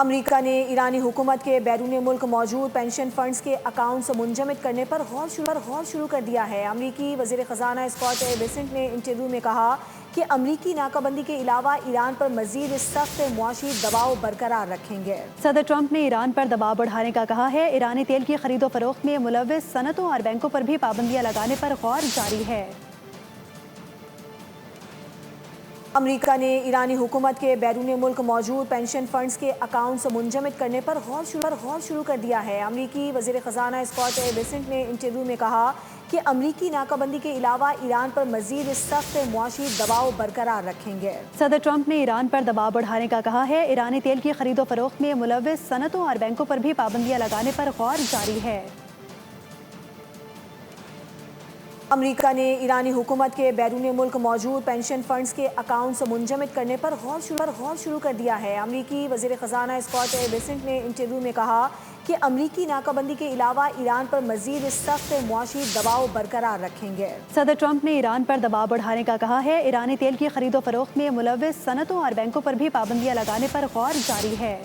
امریکہ نے ایرانی حکومت کے بیرون ملک موجود پینشن فنڈز کے اکاؤنٹس منجمد کرنے پر غور شروع کر دیا ہے۔ امریکی وزیر خزانہ اسکاٹ بیسنٹ نے انٹرویو میں کہا کہ امریکی ناکہ بندی کے علاوہ ایران پر مزید سخت معاشی دباؤ برقرار رکھیں گے۔ صدر ٹرمپ نے ایران پر دباؤ بڑھانے کا کہا ہے۔ ایرانی تیل کی خرید و فروخت میں ملوث صنعتوں اور بینکوں پر بھی پابندیاں لگانے پر غور جاری ہے۔ امریکہ نے ایرانی حکومت کے بیرون ملک موجود پینشن فنڈز کے اکاؤنٹس منجمد کرنے پر غور شروع کر دیا ہے۔ امریکی وزیر خزانہ اسکاٹ بیسنٹ نے انٹرویو میں کہا کہ امریکی ناکہ بندی کے علاوہ ایران پر مزید سخت معاشی دباؤ برقرار رکھیں گے۔ صدر ٹرمپ نے ایران پر دباؤ بڑھانے کا کہا ہے۔ ایرانی تیل کی خرید و فروخت میں ملوث صنعتوں اور بینکوں پر بھی پابندیاں لگانے پر غور جاری ہے۔ امریکہ نے ایرانی حکومت کے بیرون ملک موجود پینشن فنڈز کے اکاؤنٹس منجمد کرنے پر غور شروع کر دیا ہے۔ امریکی وزیر خزانہ اسکاٹ بیسنٹ نے انٹرویو میں کہا کہ امریکی ناکہ بندی کے علاوہ ایران پر مزید سخت معاشی دباؤ برقرار رکھیں گے۔ صدر ٹرمپ نے ایران پر دباؤ بڑھانے کا کہا ہے۔ ایرانی تیل کی خرید و فروخت میں ملوث صنعتوں اور بینکوں پر بھی پابندیاں لگانے پر غور جاری ہے۔